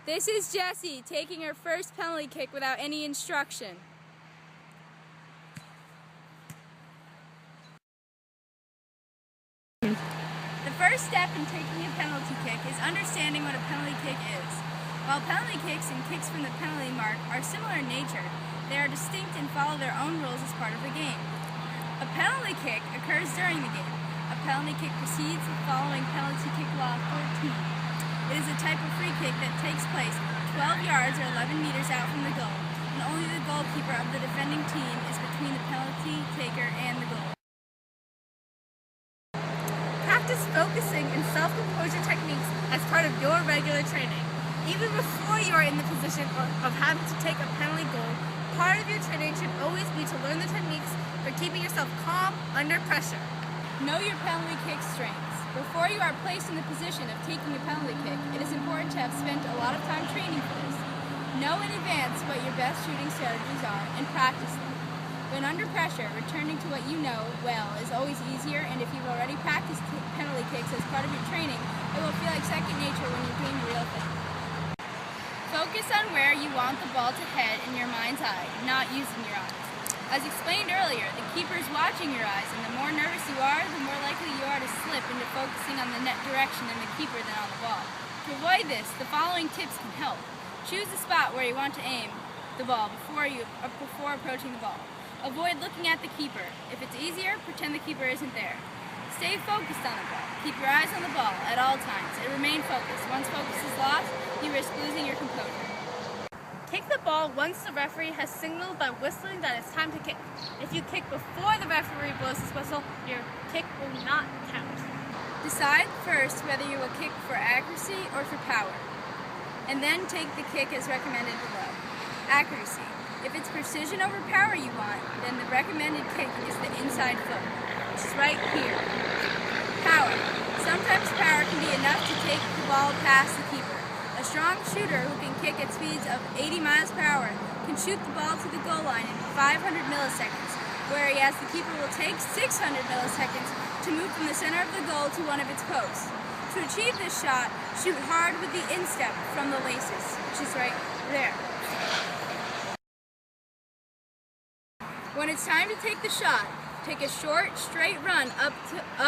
This is Jessie taking her first penalty kick without any instruction. The first step in taking a penalty kick is understanding what a penalty kick is. While penalty kicks and kicks from the penalty mark are similar in nature, they are distinct and follow their own rules as part of the game. A penalty kick occurs during the game. A penalty kick proceeds following penalty kick law 14. It is a type of free kick that takes place 12 yards or 11 meters out from the goal, and only the goalkeeper of the defending team is between the penalty taker and the goal. Practice focusing and self-composure techniques as part of your regular training. Even before you are in the position of having to take a penalty goal, part of your training should always be to learn the techniques for keeping yourself calm under pressure. Know your penalty kick strengths. Before you are placed in the position of taking a penalty kick, it is important to have spent a lot of time training for this. Know in advance what your best shooting strategies are and practice them. When under pressure, returning to what you know well is always easier, and if you've already practiced penalty kicks as part of your training, it will feel like second nature when you're doing the real thing. Focus on where you want the ball to head in your mind's eye, not using your eyes. As explained earlier, the keeper is watching your eyes, and the more nervous you are, the more likely you are to slip into focusing on the net direction and the keeper than on the ball. To avoid this, the following tips can help. Choose the spot where you want to aim the ball before approaching the ball. Avoid looking at the keeper. If it's easier, pretend the keeper isn't there. Stay focused on the ball. Keep your eyes on the ball at all times and remain focused. Once focus is lost, you risk losing your composure. Kick the ball once the referee has signaled by whistling that it's time to kick. If you kick before the referee blows his whistle, your kick will not count. Decide first whether you will kick for accuracy or for power, and then take the kick as recommended below. Accuracy. If it's precision over power you want, then the recommended kick is the inside foot, which is right here. Power. Sometimes power can be enough to take the ball past the keeper. A strong shooter who can kick at speeds of 80 miles per hour can shoot the ball to the goal line in 500 milliseconds, whereas the keeper will take 600 milliseconds to move from the center of the goal to one of its posts. To achieve this shot, shoot hard with the instep from the laces, which is right there. When it's time to take the shot, take a short, straight run up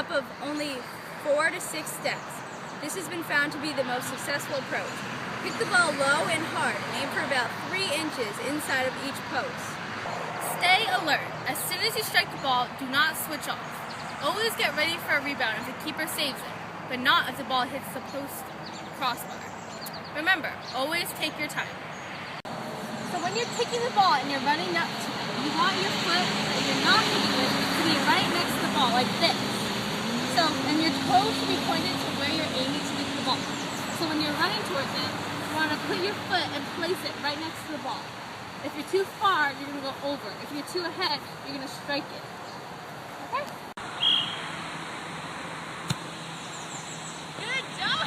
of only 4 to 6 steps. This has been found to be the most successful approach. Pick the ball low and hard and aim for about 3 inches inside of each post. Stay alert. As soon as you strike the ball, do not switch off. Always get ready for a rebound if the keeper saves it, but not if the ball hits the post crossbar. Remember, always take your time. So when you're kicking the ball and you're running up to it, you want your foot that you're not kicking with to be right next to the ball, like this. And your toes should be pointed to where you're aiming to kick the ball. So when you're running towards it, you want to put your foot and place it right next to the ball. If you're too far, you're going to go over. If you're too ahead, you're going to strike it. Okay? Good job!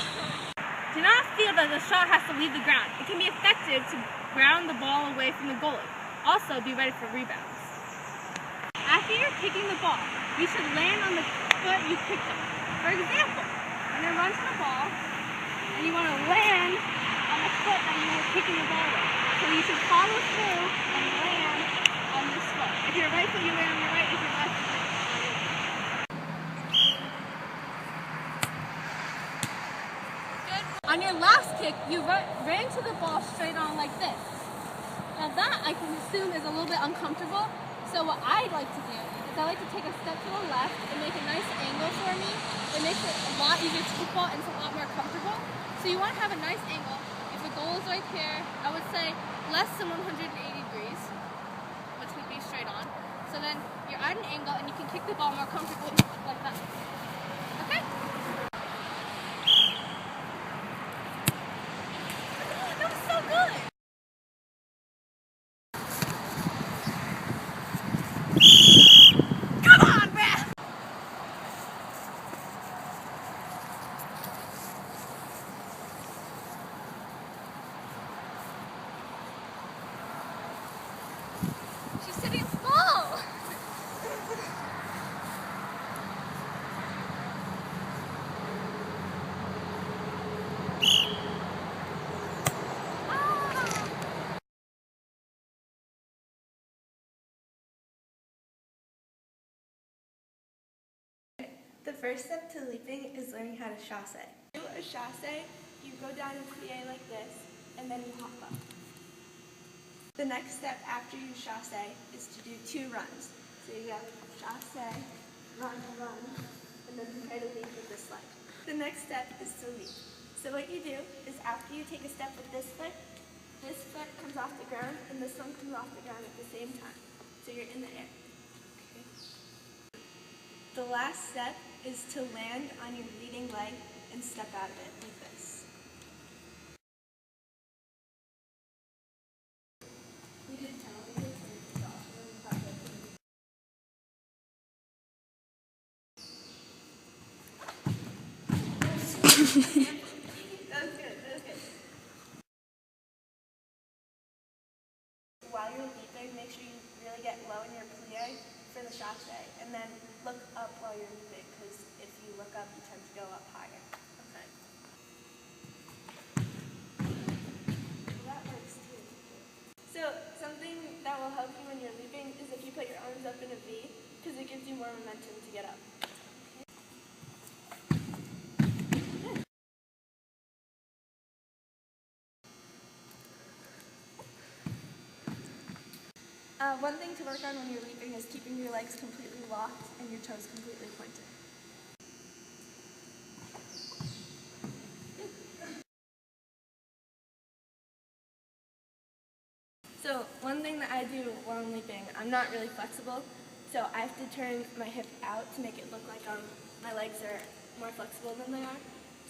Do not feel that the shot has to leave the ground. It can be effective to ground the ball away from the goalie. Also, be ready for rebounds. After you're kicking the ball, you should land on the foot you kicked on. For example, when you run to the ball, and you want to land on the foot that you were kicking the ball with. So you should follow through and land on this foot. If you're right foot, you land on your right. If you're left foot, you land on your left. Good. On your last kick, you ran to the ball straight on like this. Now that I can assume is a little bit uncomfortable. So what I'd like to do is I like to take a step to the left and make a nice angle for me. It makes it a lot easier to kick ball and it's a lot more comfortable. So you want to have a nice angle. If the goal is right here, I would say less than 180 degrees, which would be straight on. So then you're at an angle and you can kick the ball more comfortably like that. Okay? That was so good! The first step to leaping is learning how to chasse. To do a chasse, you go down in plie like this, and then you hop up. The next step after you chasse is to do 2 runs. So you go chasse, run, and then try to leap with this leg. The next step is to leap. So what you do is after you take a step with this foot comes off the ground, and this one comes off the ground at the same time. So you're in the air. Okay. The last step is to land on your leading leg and step out of it like this. We did That was good. While you're leaping, make sure you really get low in your plie for the chasse, and then look up while you're leaping, because if you look up, you tend to go up higher. Okay. Well, that works too. So something that will help you when you're leaping is if you put your arms up in a V, because it gives you more momentum to get up. One thing to work on when you're leaping is keeping your legs completely locked and your toes completely pointed. So one thing that I do while I'm leaping, I'm not really flexible, so I have to turn my hip out to make it look like my legs are more flexible than they are.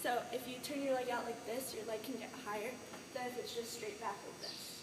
So if you turn your leg out like this, your leg can get higher than if it's just straight back like this.